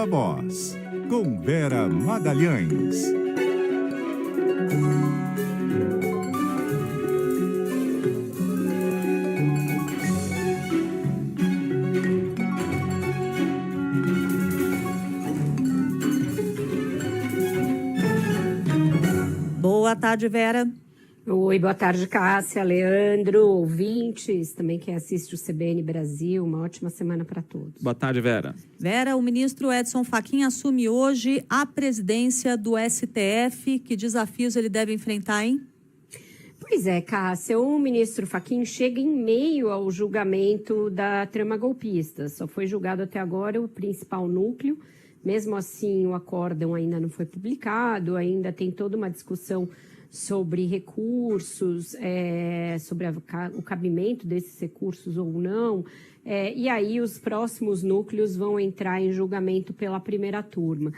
Viva Voz, com Vera Magalhães. Boa tarde, Vera. Oi, boa tarde, Cássia, Leandro, ouvintes, também quem assiste o CBN Brasil. Uma ótima semana para todos. Boa tarde, Vera. Vera, o ministro Edson Fachin assume hoje a presidência do STF. Que desafios ele deve enfrentar, hein? Pois é, Cássia, o ministro Fachin chega em meio ao julgamento da trama golpista. Só foi julgado até agora o principal núcleo. Mesmo assim, o acórdão ainda não foi publicado, ainda tem toda uma discussão sobre recursos, sobre o cabimento desses recursos ou não. E aí os próximos núcleos vão entrar em julgamento pela primeira turma.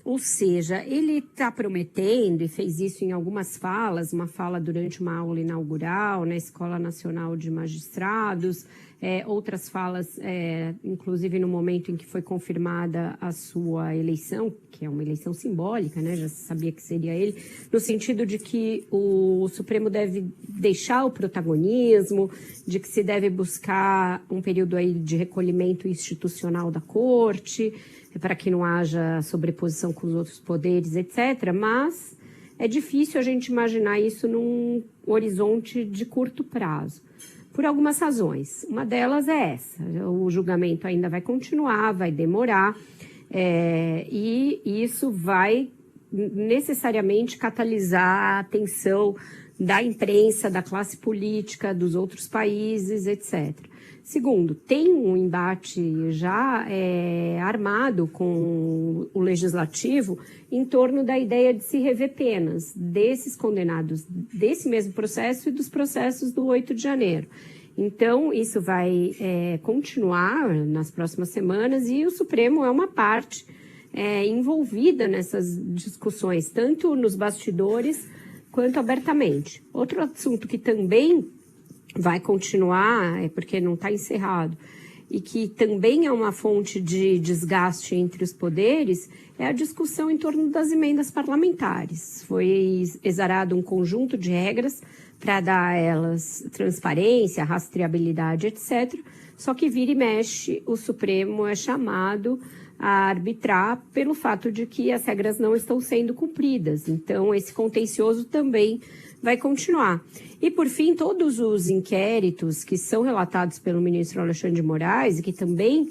Ou seja, ele está prometendo, e fez isso em algumas falas, uma fala durante uma aula inaugural na Escola Nacional de Magistrados, outras falas, inclusive no momento em que foi confirmada a sua eleição, que é uma eleição simbólica, né? Já se sabia que seria ele, no sentido de que o Supremo deve deixar o protagonismo, de que se deve buscar um período aí de recolhimento institucional da Corte, para que não haja sobreposição com os outros poderes, etc. Mas é difícil a gente imaginar isso num horizonte de curto prazo, por algumas razões. Uma delas é essa: o julgamento ainda vai continuar, vai demorar, e isso vai necessariamente catalisar a atenção da imprensa, da classe política, dos outros países, etc. Segundo, tem um embate já armado com o legislativo em torno da ideia de se rever penas desses condenados desse mesmo processo e dos processos do 8 de janeiro. Então, isso vai continuar nas próximas semanas e o Supremo é uma parte envolvida nessas discussões, tanto nos bastidores quanto abertamente. Outro assunto que também vai continuar, porque não está encerrado, e que também é uma fonte de desgaste entre os poderes, é a discussão em torno das emendas parlamentares. Foi exarado um conjunto de regras para dar a elas transparência, rastreabilidade, etc. Só que vira e mexe, o Supremo é chamado a arbitrar pelo fato de que as regras não estão sendo cumpridas. Então, esse contencioso também vai continuar. E, por fim, todos os inquéritos que são relatados pelo ministro Alexandre de Moraes e que também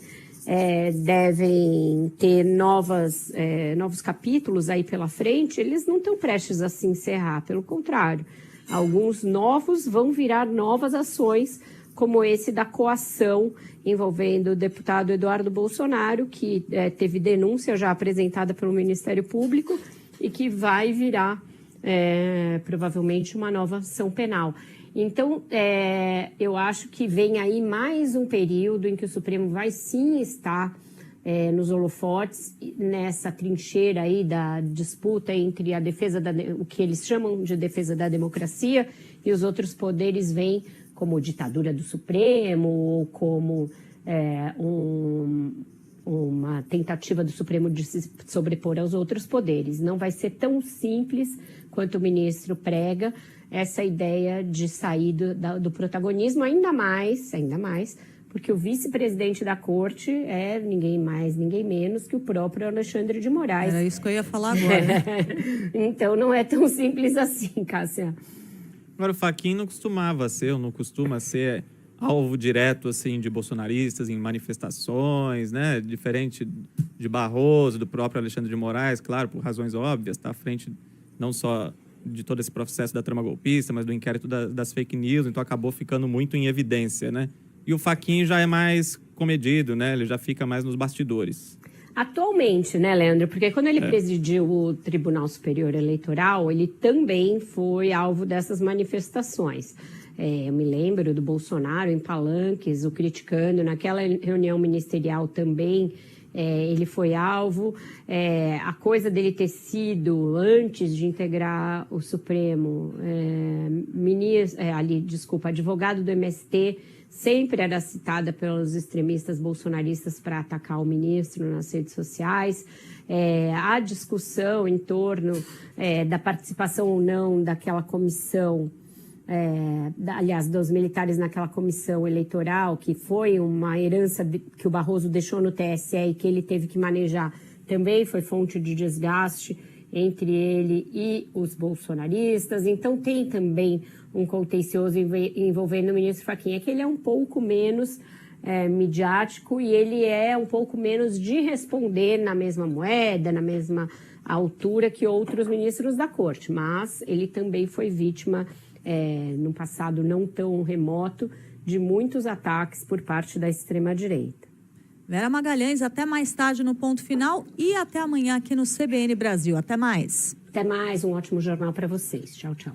devem ter novos capítulos aí pela frente, eles não estão prestes a se encerrar, pelo contrário. Alguns novos vão virar novas ações, como esse da coação envolvendo o deputado Eduardo Bolsonaro, que teve denúncia já apresentada pelo Ministério Público e que vai virar provavelmente uma nova ação penal. Então, eu acho que vem aí mais um período em que o Supremo vai sim estar nos holofotes, nessa trincheira aí da disputa entre a defesa o que eles chamam de defesa da democracia e os outros poderes vêm como ditadura do Supremo ou como uma tentativa do Supremo de se sobrepor aos outros poderes. Não vai ser tão simples quanto o ministro prega essa ideia de sair do protagonismo, ainda mais, porque o vice-presidente da Corte é ninguém mais, ninguém menos que o próprio Alexandre de Moraes. Era isso que eu ia falar agora, né? Então não é tão simples assim, Cássia. Agora, o Fachin não costuma ser alvo direto assim, de bolsonaristas em manifestações, né? Diferente de Barroso, do próprio Alexandre de Moraes, claro, por razões óbvias, está à frente não só de todo esse processo da trama golpista, mas do inquérito das fake news, então acabou ficando muito em evidência, né? E o Fachin já é mais comedido, né? Ele já fica mais nos bastidores. Atualmente, né, Leandro? Porque quando ele presidiu o Tribunal Superior Eleitoral, ele também foi alvo dessas manifestações. Eu me lembro do Bolsonaro em palanques, o criticando. Naquela reunião ministerial também ele foi alvo. A coisa dele ter sido, antes de integrar o Supremo, advogado do MST, sempre era citada pelos extremistas bolsonaristas para atacar o ministro nas redes sociais. A discussão em torno da participação ou não daquela comissão, aliás, dos militares naquela comissão eleitoral, que foi uma herança que o Barroso deixou no TSE e que ele teve que manejar, também foi fonte de desgaste entre ele e os bolsonaristas. Então, tem também um contencioso envolvendo o ministro Fachin. É que ele é um pouco menos midiático e ele é um pouco menos de responder na mesma moeda, na mesma altura que outros ministros da corte. Mas ele também foi vítima, no passado não tão remoto, de muitos ataques por parte da extrema-direita. Vera Magalhães, até mais tarde no Ponto Final e até amanhã aqui no CBN Brasil. Até mais. Até mais, um ótimo jornal para vocês. Tchau, tchau.